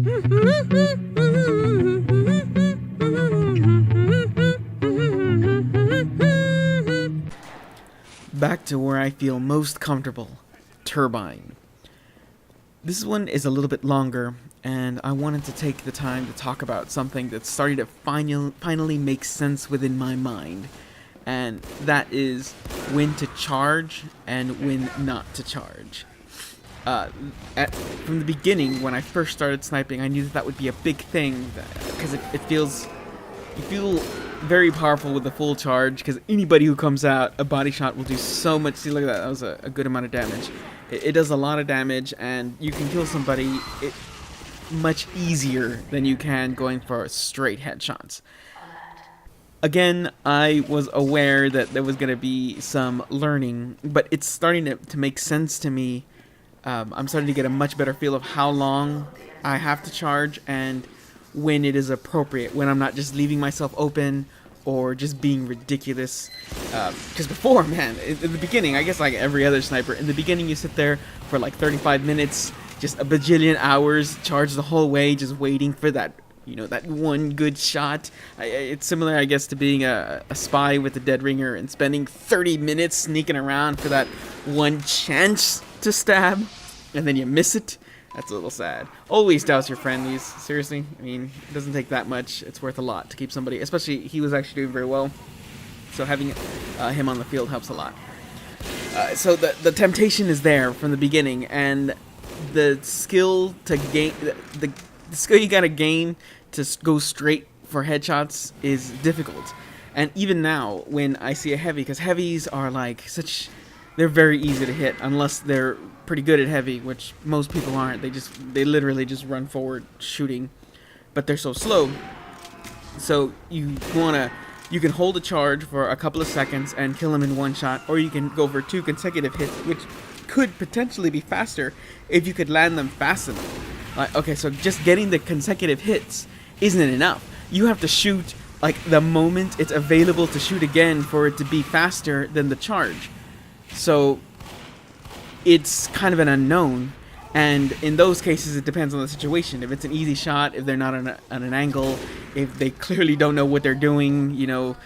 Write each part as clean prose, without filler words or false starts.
Back to where I feel most comfortable, turbine. This one is a little bit longer, and I wanted to take the time to talk about something that's starting to finally make sense within my mind, and that is when to charge and when not to charge. From the beginning, when I first started sniping, I knew that would be a big thing, because it feels, you feel very powerful with the full charge, because anybody who comes out, a body shot will do so much. See, look at that, that was a good amount of damage. It does a lot of damage, and you can kill somebody much easier than you can going for straight headshots. Again, I was aware that there was going to be some learning, but it's starting to make sense to me. I'm starting to get a much better feel of how long I have to charge and when it is appropriate, when I'm not just leaving myself open or just being ridiculous. Because before, man, in the beginning, I guess like every other sniper, in the beginning you sit there for like 35 minutes, just a bajillion hours, charge the whole way, just waiting for that, you know, that one good shot. It's similar, I guess, to being a spy with the dead ringer and spending 30 minutes sneaking around for that one chance to stab, and then you miss it. That's a little sad. Always douse your friendlies. Seriously, I mean, it doesn't take that much. It's worth a lot to keep somebody, especially he was actually doing very well. So having him on the field helps a lot. So the temptation is there from the beginning, and the skill to gain, the skill you gotta gain to go straight for headshots is difficult. And even now, when I see a heavy, because heavies are like they're very easy to hit unless they're pretty good at heavy, which most people aren't. They literally just run forward shooting, but they're so slow. So you can hold a charge for a couple of seconds and kill them in one shot, or you can go for 2 consecutive hits, which could potentially be faster if you could land them fast enough. Okay, so just getting the consecutive hits isn't enough. You have to shoot like the moment it's available to shoot again for it to be faster than the charge. So it's kind of an unknown, and in those cases it depends on the situation. If it's an easy shot, if they're not on an angle, if they clearly don't know what they're doing, you know,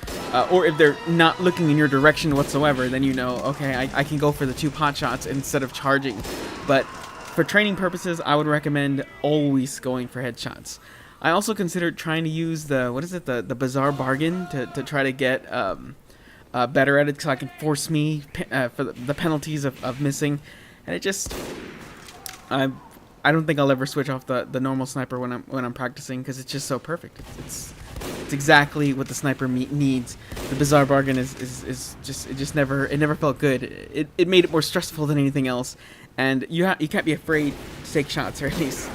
or if they're not looking in your direction whatsoever, then you know, okay, I can go for the 2 pot shots instead of charging. But for training purposes, I would recommend always going for headshots. I also considered trying to use the bizarre bargain to try to get better at it, so I can force me for the penalties of missing, and it just I don't think I'll ever switch off the normal sniper when I'm practicing, because it's just so perfect. It's exactly what the sniper needs. The bizarre bargain is just never felt good. It made it more stressful than anything else, and you can't be afraid to take shots, or at least,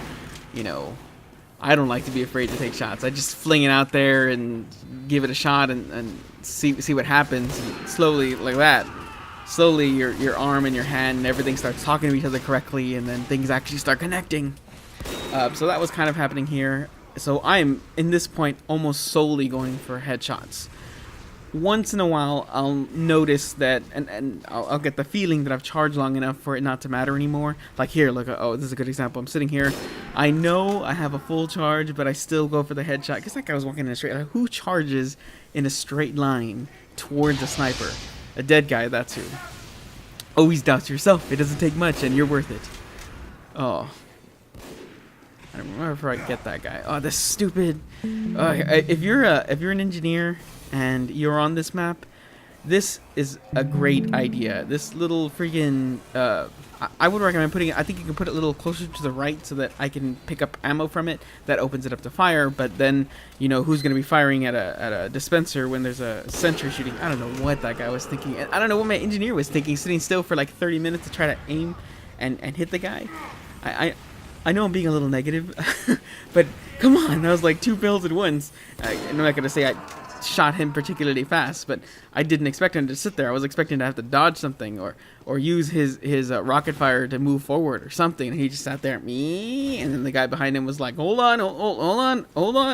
you know, I don't like to be afraid to take shots. I just fling it out there and give it a shot and see what happens. And slowly, like that, slowly your arm and your hand and everything starts talking to each other correctly, and then things actually start connecting. So that was kind of happening here. So I am, in this point, almost solely going for headshots. Once in a while, I'll notice that, and I'll get the feeling that I've charged long enough for it not to matter anymore. Like here, look, oh, this is a good example. I'm sitting here. I know I have a full charge, but I still go for the headshot, because that guy was walking in a straight line. Who charges in a straight line towards a sniper? A dead guy, that's who. Always doubt yourself. It doesn't take much, and you're worth it. Oh. I don't remember if I get that guy. Oh, this stupid. If you're an engineer and you're on this map, this is a great idea. This little freaking I would recommend putting it, I think you can put it a little closer to the right so that I can pick up ammo from it. That opens it up to fire, but then, you know, who's going to be firing at a dispenser when there's a sentry shooting? I don't know what that guy was thinking. And I don't know what my engineer was thinking, sitting still for like 30 minutes to try to aim and hit the guy. I know I'm being a little negative, but come on, that was like 2 kills at once. I'm not going to say I shot him particularly fast, but I didn't expect him to sit there. I was expecting to have to dodge something or use his rocket fire to move forward or something, and he just sat there, me, and then the guy behind him was like, hold on,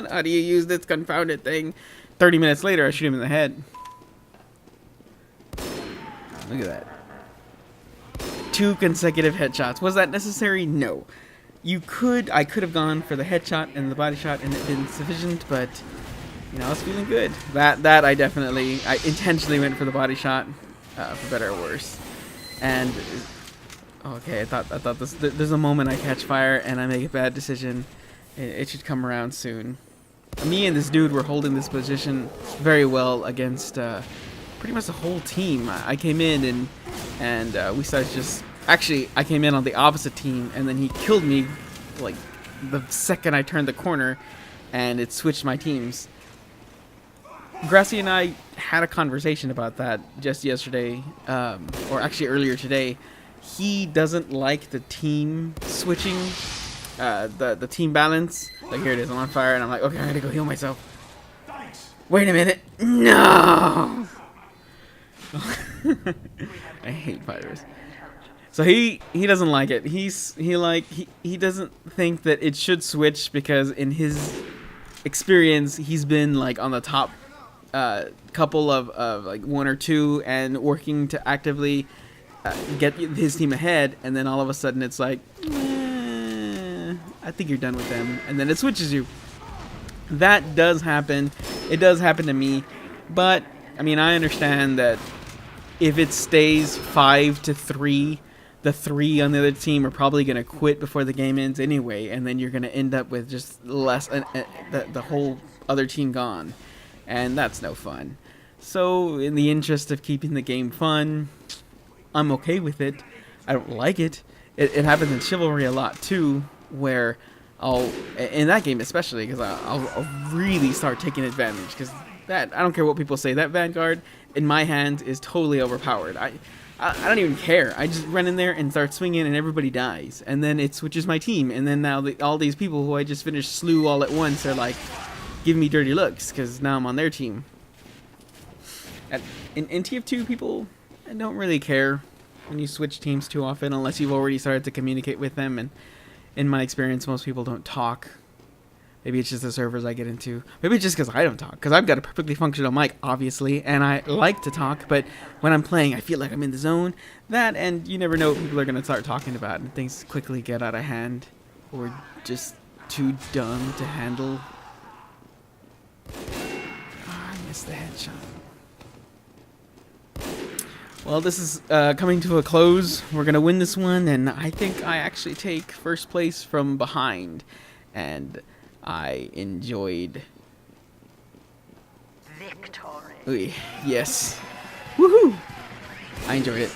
how do you use this confounded thing? 30 minutes later, I shoot him in the head. Look at that. 2 consecutive headshots. Was that necessary? No. I could have gone for the headshot and the body shot and it didn't sufficient, but I was feeling good. That I intentionally went for the body shot, for better or worse. And okay, I thought there's a moment I catch fire and I make a bad decision. It should come around soon. Me and this dude were holding this position very well against pretty much the whole team. I came in and we started just. Actually, I came in on the opposite team, and then he killed me, like, the second I turned the corner, and it switched my teams. Grassy and I had a conversation about that just yesterday, or actually earlier today. He doesn't like the team switching, the team balance. Like, here it is, I'm on fire, and I'm like, okay, I gotta go heal myself. Wait a minute. No! I hate fighters. So he doesn't like it. He doesn't think that it should switch because in his experience he's been like on the top couple of like 1 or 2 and working to actively get his team ahead, and then all of a sudden it's like, I think you're done with them, and then it switches you. That does happen. It does happen to me, but I mean, I understand that if it stays 5-3, the 3 on the other team are probably going to quit before the game ends anyway, and then you're going to end up with just less, the whole other team gone, and that's no fun. So in the interest of keeping the game fun, I'm okay with it. I don't like it. It happens in Chivalry a lot too, where in that game especially, because I'll really start taking advantage, because I don't care what people say, that Vanguard in my hands is totally overpowered. I don't even care. I just run in there and start swinging and everybody dies. And then it switches my team. And then now all these people who I just finished slew all at once are like giving me dirty looks because now I'm on their team. In TF2, people don't really care when you switch teams too often unless you've already started to communicate with them. And in my experience, most people don't talk. Maybe it's just the servers I get into. Maybe it's just because I don't talk. Because I've got a perfectly functional mic, obviously, and I like to talk. But when I'm playing, I feel like I'm in the zone. That, and you never know what people are going to start talking about. And things quickly get out of hand. Or just too dumb to handle. I missed the headshot. Well, this is coming to a close. We're going to win this one. And I think I actually take first place from behind. And I enjoyed victory. Ooh, yes. Woohoo! I enjoyed it.